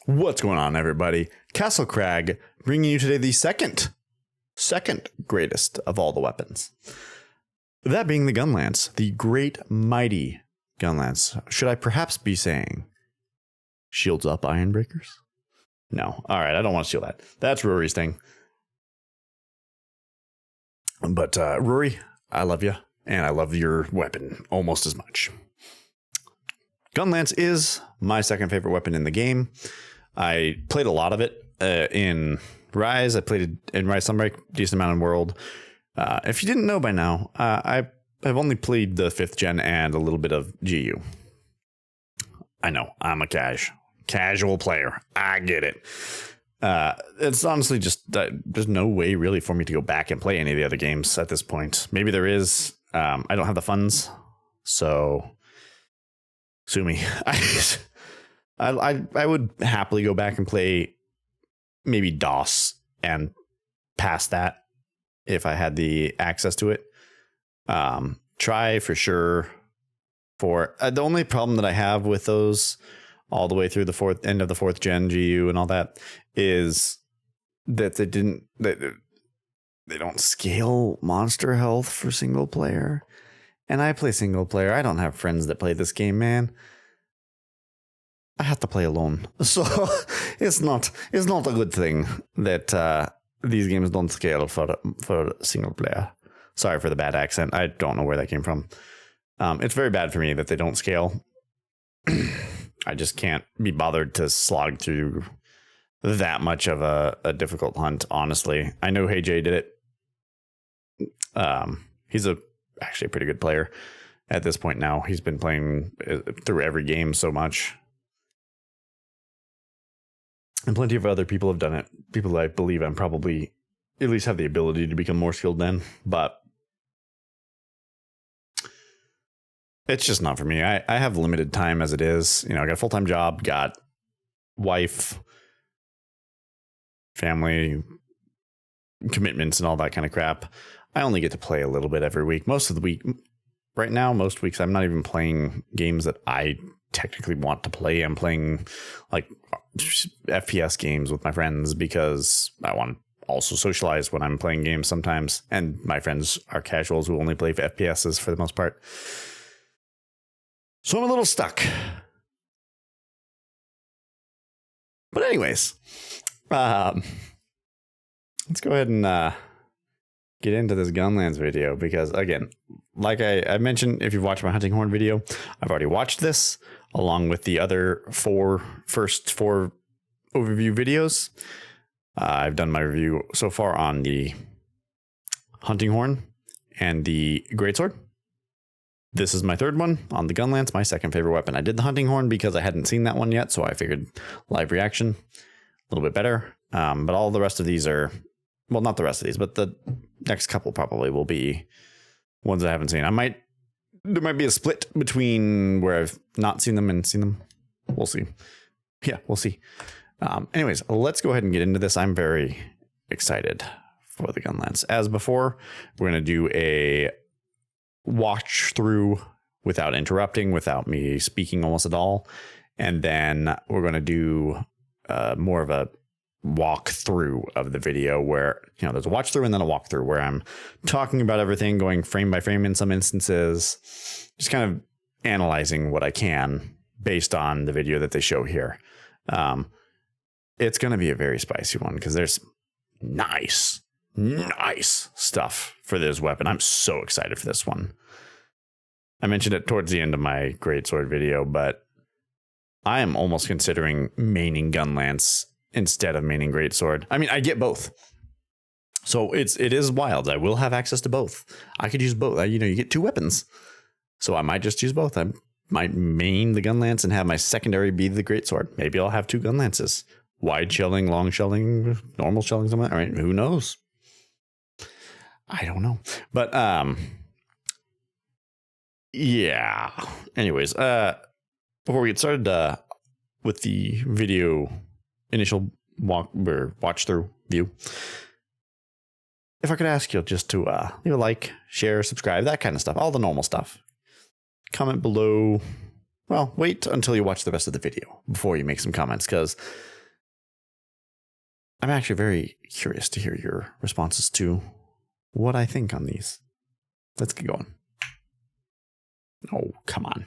What's going on, everybody? CastleCrag bringing you today the second greatest of all the weapons. That being the Gunlance, the great mighty Gunlance. Should I perhaps be saying shields up, iron breakers? No. All right, I don't want to steal that. That's Rory's thing. But Rory, I love you, and I love your weapon almost as much. Gunlance is my second favorite weapon in the game. I played a lot of it in Rise. I played it in Rise Sunbreak, decent amount in World. If you didn't know by now, I've only played the 5th gen and a little bit of GU. I know, I'm a casual player. I get it. It's honestly just, there's no way really for me to go back and play any of the other games at this point. Maybe there is. I don't have the funds, so sue me. I would happily go back and play maybe DOS and past that if I had the access to it. Try for sure for the only problem that I have with those all the way through the end of the 4th gen GU and all that is that they don't scale monster health for single player. And I play single player. I don't have friends that play this game, man. I have to play alone. So it's not a good thing that these games don't scale for single player. Sorry for the bad accent. I don't know where that came from. It's very bad for me that they don't scale. I just can't be bothered to slog through that much of a difficult hunt, honestly. I know Hey Jay did it. He's actually a pretty good player at this point now. He's been playing through every game so much. And plenty of other people have done it. People I believe I'm probably at least have the ability to become more skilled than, but it's just not for me. I have limited time as it is. You know, I got a full-time job, got wife, family, commitments, and all that kind of crap. I only get to play a little bit every week. Most of the week, right now, most weeks, I'm not even playing games that I technically want to play. I'm playing like FPS games with my friends because I want to also socialize when I'm playing games sometimes. And my friends are casuals who only play FPSs for the most part. So I'm a little stuck. But anyways, let's go ahead and get into this Gunlance video because, again, like I mentioned, if you've watched my hunting horn video, I've already watched this along with the other first four overview videos. I've done my review so far on the hunting horn and the greatsword. This is my third one on the Gunlance, my second favorite weapon. I did the hunting horn because I hadn't seen that one yet, so I figured live reaction a little bit better. But all the rest of these are, well, not the rest of these, but the next couple probably will be ones I haven't seen. There might be a split between where I've not seen them and seen them. We'll see. Yeah, we'll see. Anyways, let's go ahead and get into this. I'm very excited for the Gunlance. As before, we're going to do a watch through without interrupting, without me speaking almost at all. And then we're going to do more of a walk through of the video where, you know, there's a watch through and then a walk through where I'm talking about everything, going frame by frame in some instances, just kind of analyzing what I can based on the video that they show here. It's going to be a very spicy one because there's nice stuff for this weapon. I'm so excited for this one. I mentioned it towards the end of my greatsword video, but I am almost considering maining Gunlance instead of maining greatsword. I mean, I get both. So it is wild. I will have access to both. I could use both. You know, you get two weapons. So I might just use both. I might main the Gunlance and have my secondary be the greatsword. Maybe I'll have two Gunlances. Wide shelling, long shelling, normal shelling, something. I mean, who knows? I don't know. But yeah. Anyways, before we get started with the video initial watch through view, if I could ask you just to leave a like, share, subscribe, that kind of stuff, all the normal stuff. Comment below. Well, wait until you watch the rest of the video before you make some comments, because I'm actually very curious to hear your responses to what I think on these. Let's get going. Oh, come on.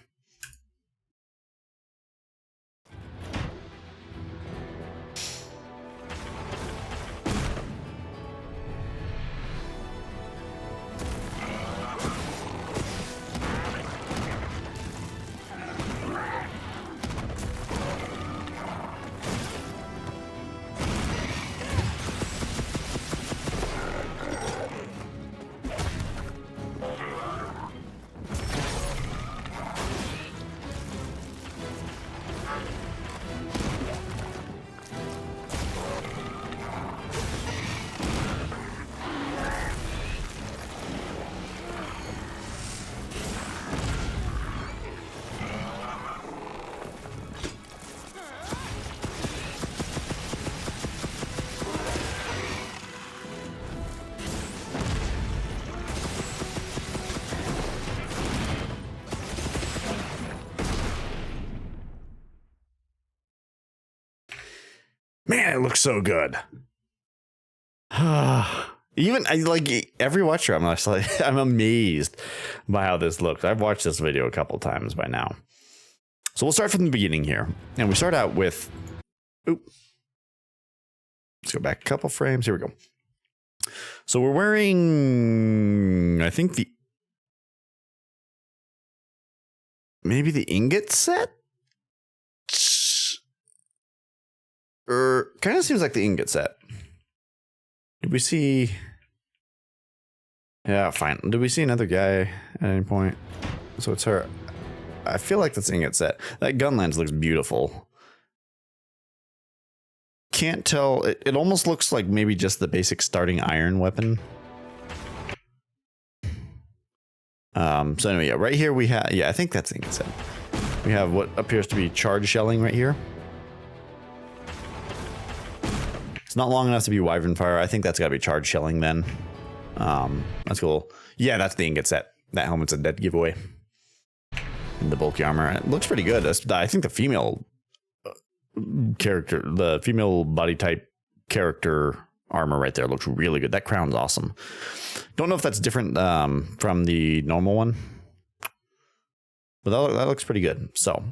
Man, it looks so good. Even I like every watcher, I'm just like I'm amazed by how this looks. I've watched this video a couple times by now. So we'll start from the beginning here. And we start out with let's go back a couple frames. Here we go. So we're wearing, I think maybe the ingot set? Or kind of seems like the ingot set. Did we see? Yeah, fine. Did we see another guy at any point? So it's her. I feel like that's ingot set. That Gunlance looks beautiful. Can't tell. It almost looks like maybe just the basic starting iron weapon. So anyway, yeah, right here we have. Yeah, I think that's ingot set. We have what appears to be charge shelling right here. It's not long enough to be Wyvern Fire. I think that's got to be charge shelling then. That's cool. Yeah, that's the ingot set. That helmet's a dead giveaway. And the bulky armor. It looks pretty good. I think the female character, the female body type character armor right there looks really good. That crown's awesome. Don't know if that's different from the normal one. But that looks pretty good. So,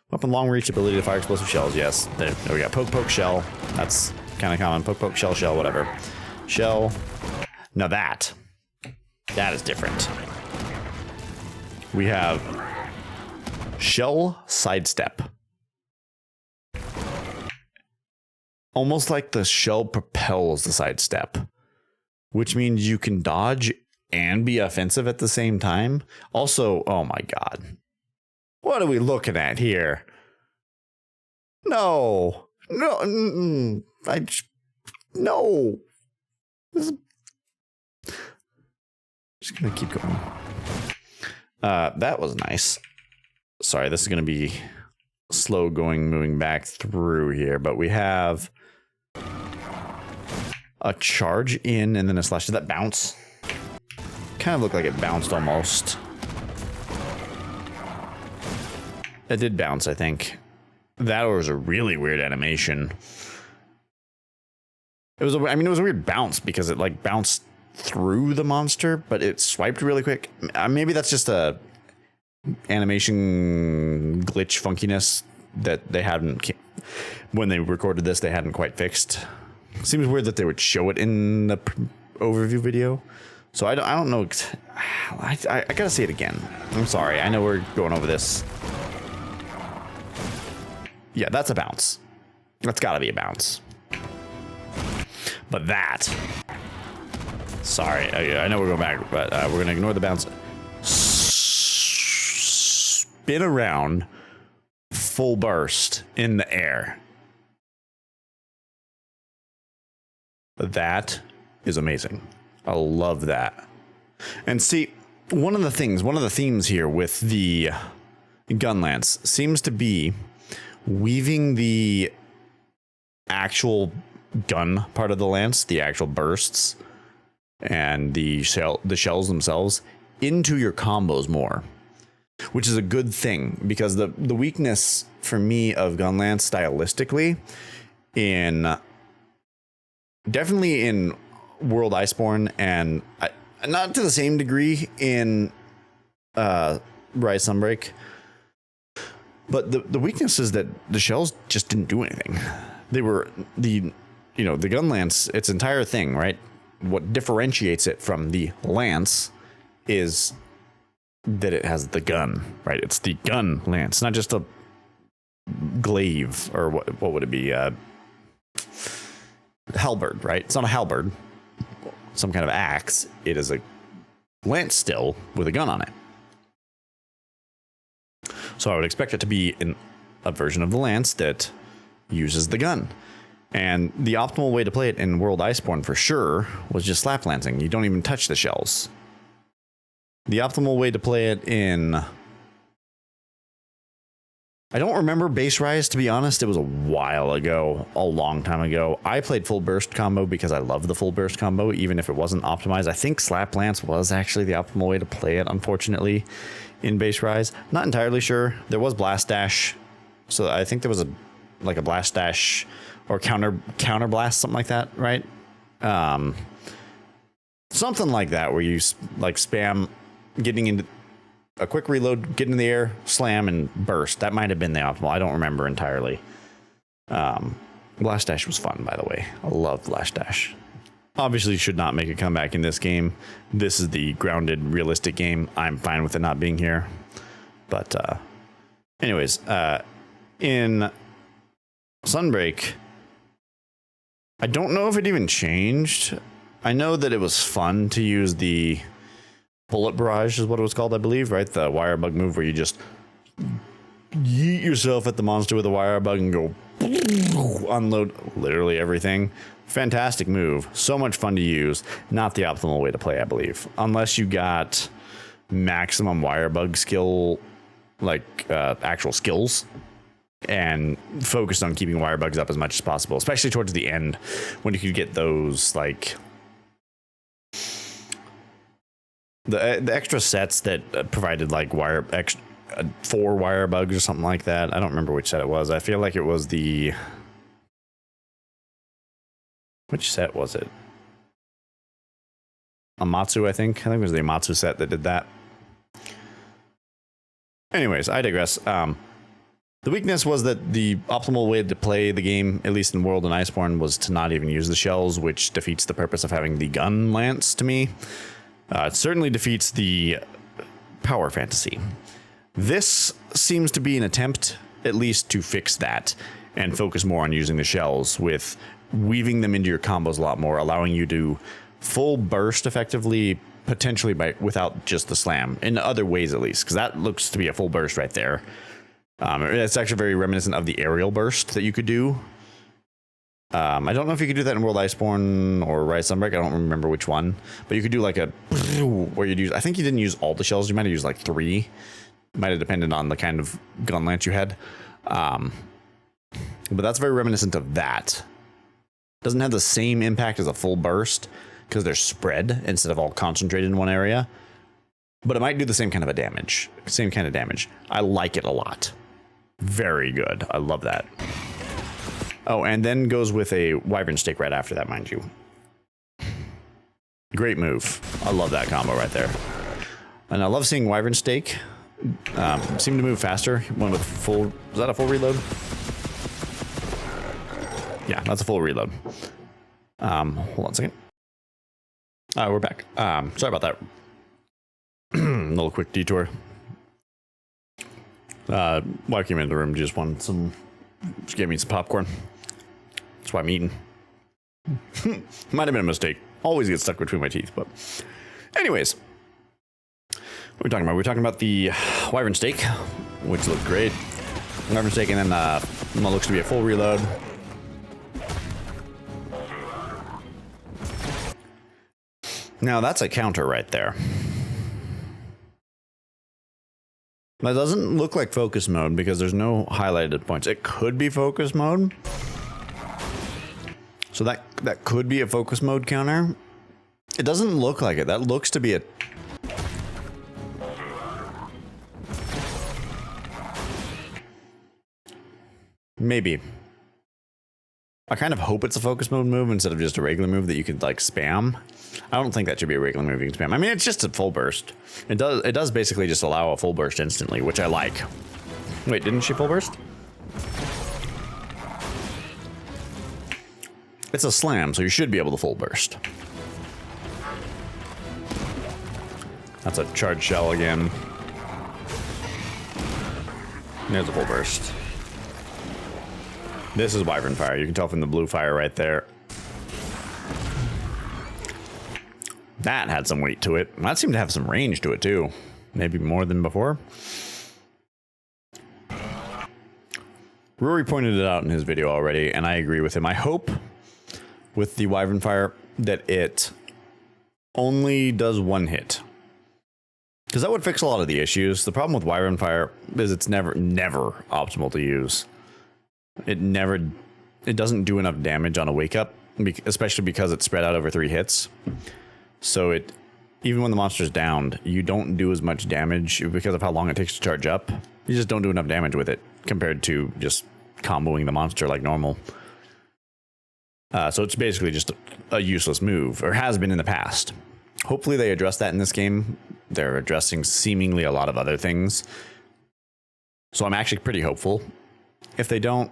weapon long reach, ability to fire explosive shells. Yes. There we go. Poke, shell. That's kind of common. Poke, shell, whatever. Shell. Now that is different. We have shell sidestep. Almost like the shell propels the sidestep, which means you can dodge and be offensive at the same time. Also, oh my God. What are we looking at here? No. No. No. Just gonna keep going. That was nice. Sorry, this is gonna be slow going, moving back through here, but we have a charge in and then a slash. Did that bounce? Kind of looked like it bounced almost. It did bounce, I think. That was a really weird animation. It was a weird bounce because it like bounced through the monster, but it swiped really quick. Maybe that's just a animation glitch funkiness that they hadn't, when they recorded this, they hadn't quite fixed. Seems weird that they would show it in the overview video. So I don't know. I gotta see it again. I'm sorry. I know we're going over this. Yeah, that's a bounce. That's gotta be a bounce. But that. Sorry, I know we're going back, but we're gonna ignore the bounce. Spin around, full burst in the air. That is amazing. I love that. And see, one of the themes here with the Gunlance seems to be weaving the actual gun part of the lance, the actual bursts, and the shells themselves into your combos more, which is a good thing, because the weakness for me of Gunlance stylistically in definitely in World Iceborne, and not to the same degree in Rise Sunbreak. But the weakness is that the shells just didn't do anything. They were the Gunlance, its entire thing, right? What differentiates it from the lance is that it has the gun, right? It's the gun lance, not just a glaive, or what would it be? Halberd, right? It's not a halberd, some kind of axe. It is a lance still with a gun on it. So I would expect it to be a version of the lance that uses the gun. And the optimal way to play it in World Iceborne for sure was just slap lancing. You don't even touch the shells. The optimal way to play it in... I don't remember base Rise, to be honest. It was a while ago, a long time ago. I played full burst combo because I love the full burst combo, even if it wasn't optimized. I think Slap Lance was actually the optimal way to play it, unfortunately, in base Rise. Not entirely sure. There was Blast Dash, so I think there was a Blast Dash or counter blast, something like that, right? Something like that, where you like spam getting into a quick reload, get in the air, slam, and burst. That might have been the optimal. I don't remember entirely. Blast Dash was fun, by the way. I love Blast Dash. Obviously should not make a comeback in this game. This is the grounded, realistic game. I'm fine with it not being here. But anyways, in Sunbreak, I don't know if it even changed. I know that it was fun to use the Bullet Barrage is what it was called, I believe, right? The wire bug move where you just yeet yourself at the monster with a wire bug and go unload literally everything. Fantastic move. So much fun to use. Not the optimal way to play, I believe. Unless you got maximum wire bug skill, like actual skills, and focused on keeping wire bugs up as much as possible, especially towards the end when you could get those like the extra sets that provided like 4 wire bugs or something like that. I don't remember which set it was. I feel like it was which set was it? Amatsu, I think it was the Amatsu set that did that. Anyways, I digress. The weakness was that the optimal way to play the game, at least in World and Iceborne, was to not even use the shells, which defeats the purpose of having the gun lance to me. It certainly defeats the power fantasy. This seems to be an attempt, at least, to fix that and focus more on using the shells, with weaving them into your combos a lot more, allowing you to full burst effectively, potentially without just the slam, in other ways at least, because that looks to be a full burst right there. It's actually very reminiscent of the aerial burst that you could do. I don't know if you could do that in World Iceborne or Rise Sunbreak. I don't remember which one, but you could do like a where you'd use. I think you didn't use all the shells. You might have used like 3. Might have depended on the kind of gun lance you had. But that's very reminiscent of that. Doesn't have the same impact as a full burst because they're spread instead of all concentrated in one area. But it might do the same kind of damage. Same kind of damage. I like it a lot. Very good. I love that. Oh, and then goes with a Wyvern Stake right after that, mind you. Great move. I love that combo right there. And I love seeing Wyvern Stake seem to move faster. One with full... Was that a full reload? Yeah, that's a full reload. Hold on a second. We're back. Sorry about that. A little quick detour. Wife came into the room, just gave me some popcorn. That's why I'm eating. Might have been a mistake. Always get stuck between my teeth, but anyways. What are we talking about? We're talking about the Wyvern Stake, which looked great. Wyvern Stake, and then what looks to be a full reload. Now that's a counter right there. That doesn't look like focus mode because there's no highlighted points. It could be focus mode. So that could be a focus mode counter. It doesn't look like it. That looks to be a... Maybe. I kind of hope it's a focus mode move instead of just a regular move that you could like spam. I don't think that should be a regular move you can spam. I mean, it's just a full burst. It does basically just allow a full burst instantly, which I like. Wait, didn't she full burst? It's a slam, so you should be able to full burst. That's a charge shell again. There's a full burst. This is Wyvern Fire. You can tell from the blue fire right there. That had some weight to it. That seemed to have some range to it too. Maybe more than before. Rory pointed it out in his video already, and I agree with him. I hope with the Wyvern Fire that it only does one hit. Because that would fix a lot of the issues. The problem with Wyvern Fire is it's never optimal to use. It doesn't do enough damage on a wake up, especially because it's spread out over 3 hits. So even when the monster's downed, you don't do as much damage because of how long it takes to charge up. You just don't do enough damage with it compared to just comboing the monster like normal. So it's basically just a useless move, or has been in the past. Hopefully they address that in this game. They're addressing seemingly a lot of other things. So I'm actually pretty hopeful. If they don't,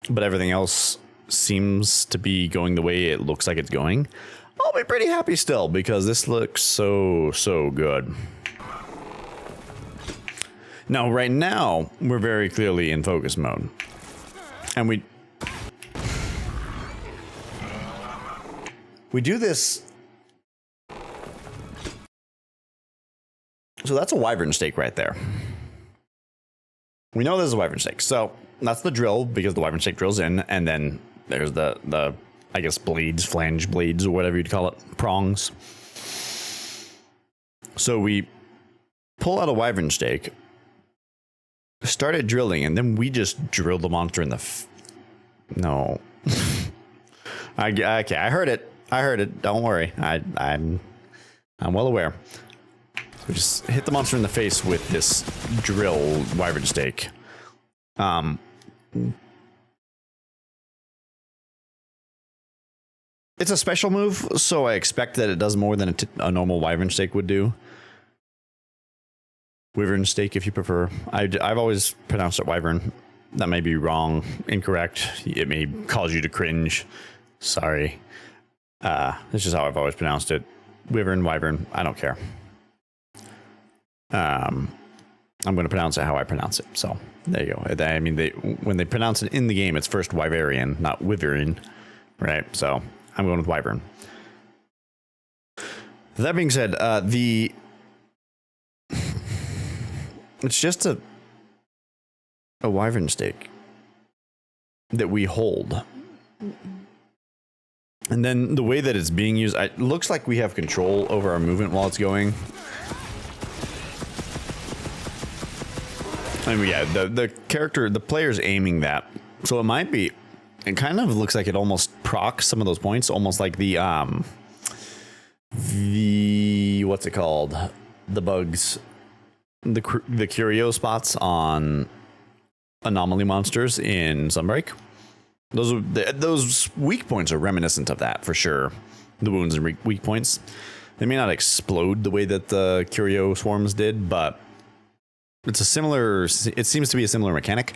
but everything else seems to be going the way it looks like it's going, I'll be pretty happy still, because this looks so good. Now, right now, we're very clearly in focus mode. And we do this. So that's a Wyvern Stake right there. We know there's a Wyvern Stake. So that's the drill, because the Wyvern Stake drills in, and then there's the I guess blades, flange blades, or whatever you'd call it, prongs. So we pull out a Wyvern Stake, started drilling, and then we just drill the monster in the no. Okay, I heard it. Don't worry. I'm well aware. We just hit the monster in the face with this drill Wyvern Stake. It's a special move, so I expect that it does more than a normal Wyvern Stake would do. Wyvern Stake, if you prefer. I've always pronounced it Wyvern. That may be wrong, incorrect. It may cause you to cringe. Sorry. This is how I've always pronounced it. Wyvern, I don't care. I'm going to pronounce it how I pronounce it. So there you go. I mean, when they pronounce it in the game, it's first Wyverian, not Wyvern, right? So I'm going with Wyvern. That being said, it's just a Wyvern Stake that we hold. And then the way that it's being used, it looks like we have control over our movement while it's going. I mean, yeah, the player's aiming that. So it kind of looks like it almost procs some of those points, almost like the what's it called? The bugs, the curio spots on anomaly monsters in Sunbreak. Those weak points are reminiscent of that for sure. The wounds and weak points. They may not explode the way that the curio swarms did, but it seems to be a similar mechanic.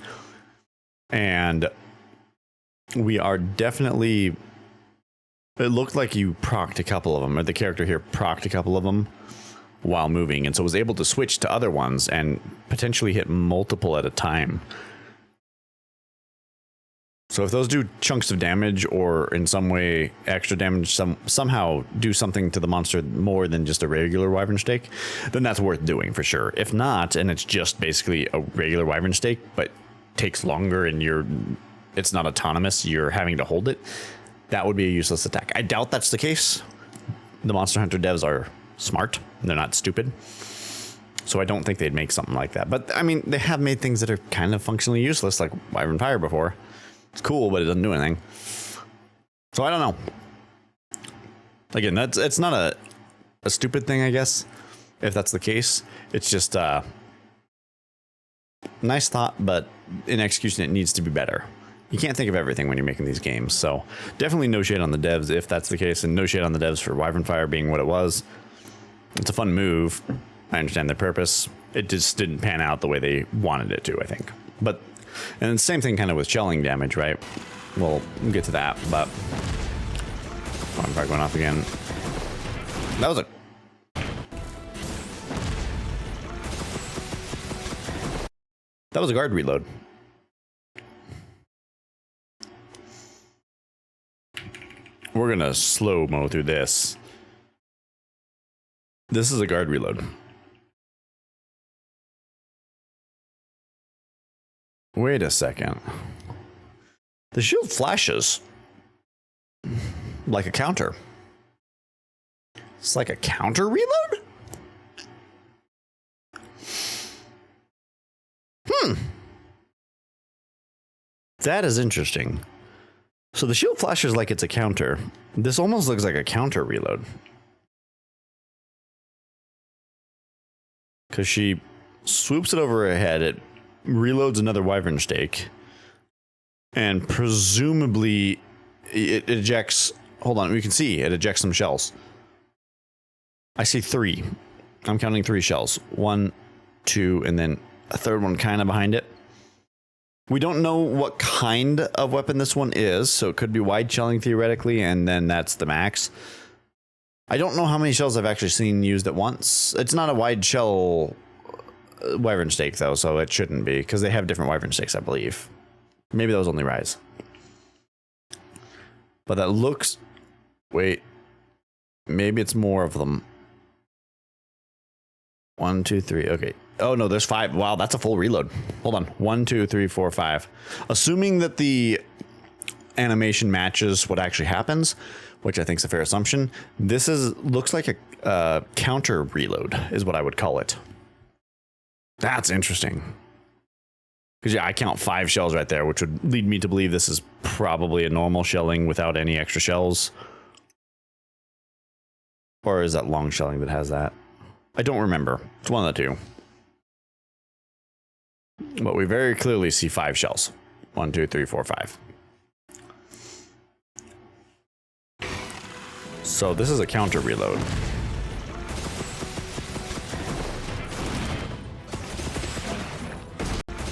And we are definitely, it looked like you procced a couple of them, or the character here procced a couple of them while moving, and so was able to switch to other ones and potentially hit multiple at a time. So if those do chunks of damage, or in some way extra damage, somehow do something to the monster more than just a regular Wyvern Stake, then that's worth doing for sure. If not, and it's just basically a regular Wyvern Stake, but takes longer and it's not autonomous, you're having to hold it, that would be a useless attack. I doubt that's the case. The Monster Hunter devs are smart. They're not stupid. So I don't think they'd make something like that. But I mean, they have made things that are kind of functionally useless, like Wyvern Fire before. It's cool, but it doesn't do anything. So I don't know. Again, it's not a stupid thing, I guess, if that's the case. It's just nice thought, but in execution it needs to be better. you can't think of everything when you're making these games. So definitely no shade on the devs if that's the case, and no shade on the devs for Wyvern Fire being what it was. It's a fun move. I understand their purpose. It just didn't pan out the way they wanted it to, I think. But, and the same thing kind of with shelling damage, right? We'll get to that, but Wyvern Fire going off again. That was a guard reload. We're gonna slow-mo through this. This is a guard reload. Wait a second. The shield flashes like a counter. It's like a counter reload? That is interesting. So the shield flashes like it's a counter. This almost looks like a counter reload. Because she swoops it over her head, it reloads another wyvern stake, and presumably it ejects, hold on, we can see it ejects some shells. I see 3. I'm counting 3 shells. 1, 2, and then a third one kind of behind it. We don't know what kind of weapon this one is, so it could be wide shelling theoretically, and then that's the max. I don't know how many shells I've actually seen used at once. It's not a wide shell wyvern stake though, so it shouldn't be, because they have different wyvern stakes, I believe. Maybe that was only Rise. But that looks... Wait. Maybe it's more of them. 1, 2, 3. Okay. Oh no, there's 5. Wow, that's a full reload. Hold on. 1, 2, 3, 4, 5. Assuming that the animation matches what actually happens, which I think is a fair assumption, this looks like a counter reload is what I would call it. That's interesting. Because yeah, I count 5 shells right there, which would lead me to believe this is probably a normal shelling without any extra shells. Or is that long shelling that has that? I don't remember. It's one of the two. But we very clearly see 5 shells. 1, 2, 3, 4, 5. So this is a counter reload.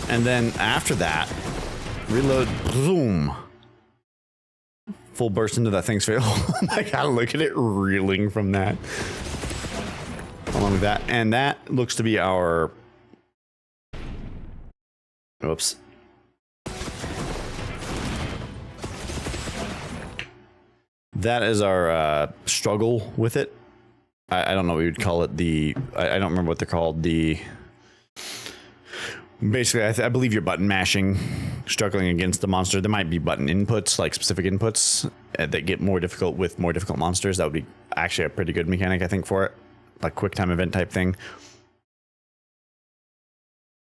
And then after that, reload, boom. Full burst into that thing's face. I gotta look at it reeling from that. Along with that. And that looks to be our... Oops. That is our struggle with it. I don't know what we would call it. I don't remember what they're called. Basically, I believe you're button mashing, struggling against the monster. There might be button inputs, like specific inputs, that get more difficult with more difficult monsters. That would be actually a pretty good mechanic, I think, for it. Like quick time event type thing.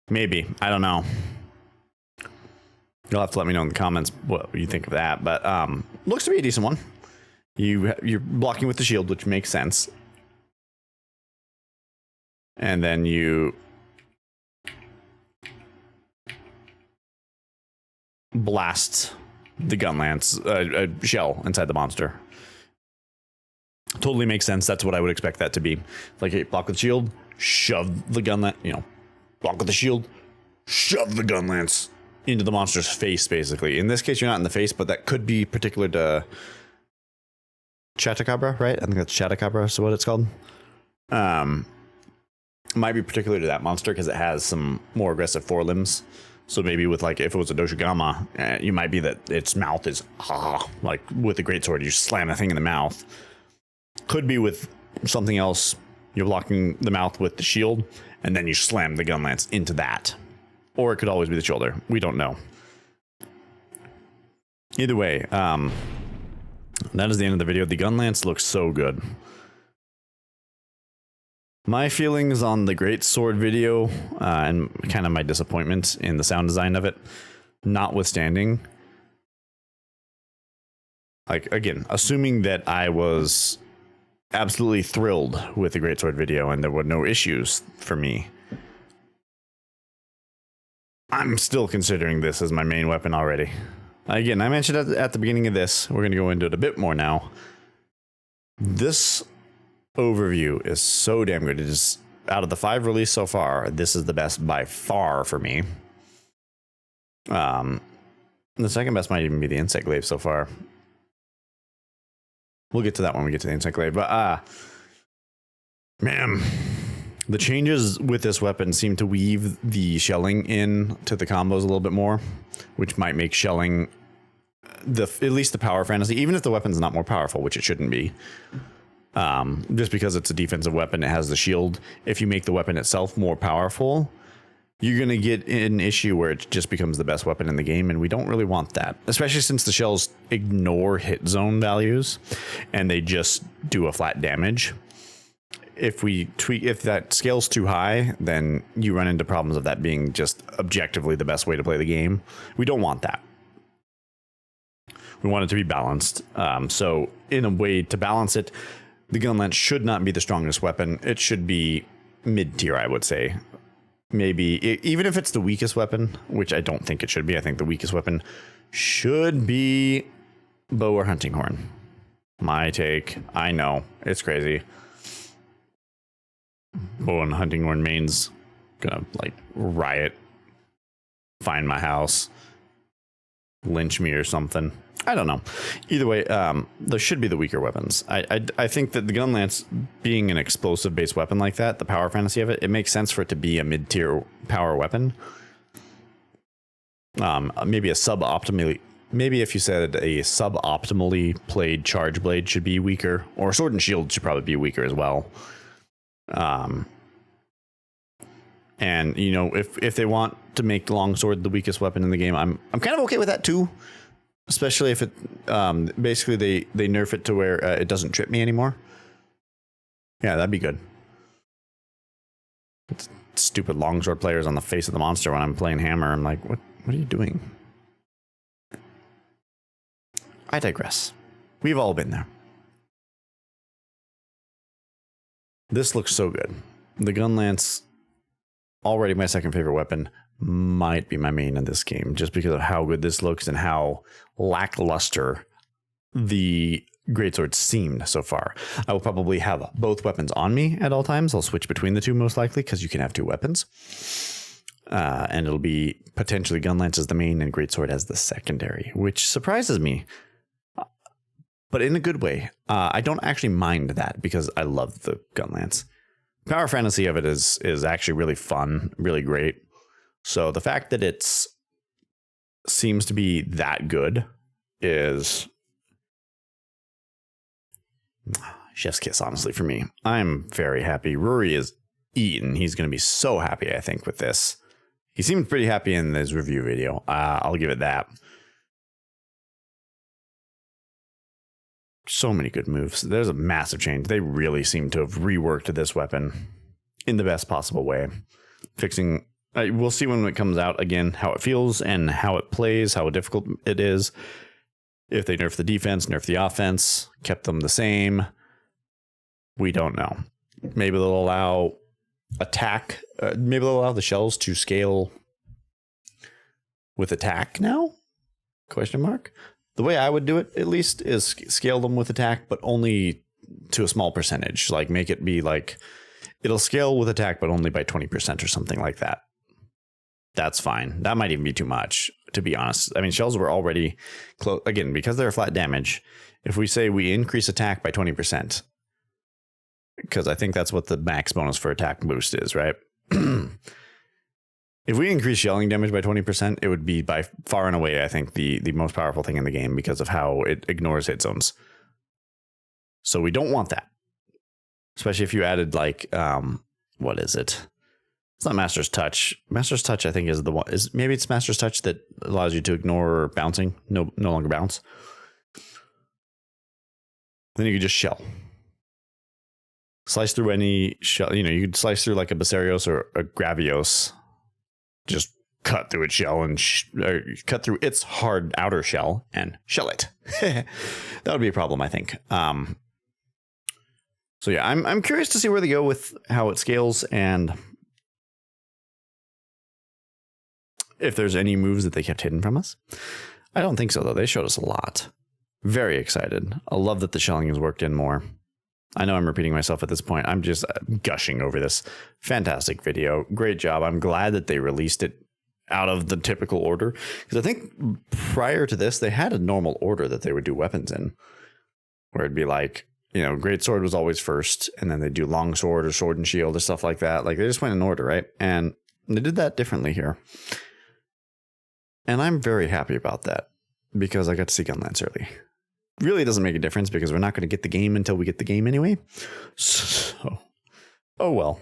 Maybe. I don't know. You'll have to let me know in the comments what you think of that. But looks to be a decent one. You're blocking with the shield, which makes sense. And then you blast the Gunlance shell inside the monster. Totally makes sense. That's what I would expect that to be. Like, hey, block with shield, shove the Gunlance, block with the shield, shove the Gunlance into the monster's face, basically. In this case, you're not in the face, but that could be particular to Chatacabra, right? I think that's Chatacabra, so what it's called. Might be particular to that monster because it has some more aggressive forelimbs. So maybe with, like, if it was a Doshigama, you might be that its mouth is, like with the greatsword, you slam the thing in the mouth. Could be with something else, you're blocking the mouth with the shield, and then you slam the Gunlance into that. Or it could always be the shoulder. We don't know. Either way, that is the end of the video. The Gunlance looks so good. My feelings on the Greatsword video, and kind of my disappointment in the sound design of it, notwithstanding. Like, again, assuming that I was absolutely thrilled with the Greatsword video and there were no issues for me, I'm still considering this as my main weapon already. Again, I mentioned at the beginning of this, we're going to go into it a bit more now. This overview is so damn good. It is, out of the 5 released so far, this is the best by far for me. The second best might even be the Insect Glaive so far. We'll get to that when we get to the Insect Glaive. But, man, the changes with this weapon seem to weave the shelling in to the combos a little bit more, which might make shelling at least the power fantasy, even if the weapon's not more powerful, which it shouldn't be. Just because it's a defensive weapon, it has the shield. If you make the weapon itself more powerful, you're going to get an issue where it just becomes the best weapon in the game, and we don't really want that, especially since the shells ignore hit zone values and they just do a flat damage. If that scales too high, then you run into problems of that being just objectively the best way to play the game. We don't want that. We want it to be balanced. So in a way to balance it, the Gunlance should not be the strongest weapon. It should be mid-tier, I would say. Maybe, even if it's the weakest weapon, which I don't think it should be. I think the weakest weapon should be bow or hunting horn. My take. I know, it's crazy. Bow and hunting horn main's gonna, like, riot, find my house, lynch me or something. I don't know. Either way, there should be the weaker weapons. I think that the Gunlance, being an explosive based weapon like that, the power fantasy of it, it makes sense for it to be a mid tier power weapon. Maybe a suboptimally, maybe if you said a suboptimally played charge blade should be weaker, or sword and shield should probably be weaker as well. And you know, if they want to make the longsword the weakest weapon in the game, I'm kind of okay with that too. Especially if it, basically they nerf it to where it doesn't trip me anymore. Yeah, that'd be good. It's stupid longsword players on the face of the monster when I'm playing hammer. I'm like, what are you doing? I digress. We've all been there. This looks so good. The Gunlance, already my second favorite weapon, might be my main in this game just because of how good this looks and how lackluster the greatsword seemed so far. I will probably have both weapons on me at all times. I'll switch between the two most likely because you can have two weapons. And it'll be potentially Gunlance as the main and greatsword as the secondary, which surprises me, but in a good way. I don't actually mind that because I love the Gunlance. Power fantasy of it is actually really fun, really great. So the fact that it's seems to be that good is chef's kiss, honestly, for me. I'm very happy. Rory is eaten. He's going to be so happy, I think, with this. He seemed pretty happy in his review video. I'll give it that. So many good moves. There's a massive change. They really seem to have reworked this weapon in the best possible way. Fixing... we'll see when it comes out again how it feels and how it plays, how difficult it is. If they nerf the defense, nerf the offense, kept them the same, we don't know. Maybe they'll allow attack. Maybe they'll allow the shells to scale with attack now? Question mark. The way I would do it, at least, is scale them with attack, but only to a small percentage. Like make it be like it'll scale with attack, but only by 20% or something like that. That's fine. That might even be too much, to be honest. I mean, shells were already close. Again, because they're flat damage, if we say we increase attack by 20%, because I think that's what the max bonus for attack boost is, right? If we increase shelling damage by 20%, it would be by far and away, I think, the most powerful thing in the game because of how it ignores hit zones. So we don't want that. Especially if you added, like, what is it? It's not Master's Touch. Master's Touch, I think, is the one. Maybe it's Master's Touch that allows you to ignore bouncing, no longer bounce. Then you could just shell. Slice through any shell. You know, you could slice through like a Basarios or a Gravios. Just cut through its shell and cut through its hard outer shell and shell it. That would be a problem, I think. So yeah, I'm curious to see where they go with how it scales and if there's any moves that they kept hidden from us. I don't think so, though. They showed us a lot. Very excited. I love that the shelling has worked in more. I know I'm repeating myself at this point. I'm just gushing over this. Fantastic video. Great job. I'm glad that they released it out of the typical order. Because I think prior to this, they had a normal order that they would do weapons in. Where it'd be like, you know, greatsword was always first. And then they do longsword or sword and shield or stuff like that. Like they just went in order, right? And they did that differently here. And I'm very happy about that. Because I got to see Gunlance early. Really doesn't make a difference because we're not going to get the game until we get the game anyway. So, oh well.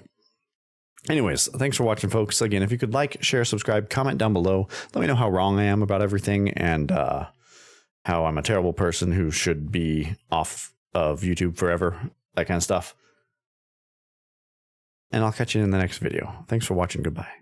Anyways, thanks for watching, folks. Again, if you could like, share, subscribe, comment down below. Let me know how wrong I am about everything and how I'm a terrible person who should be off of YouTube forever. That kind of stuff. And I'll catch you in the next video. Thanks for watching. Goodbye.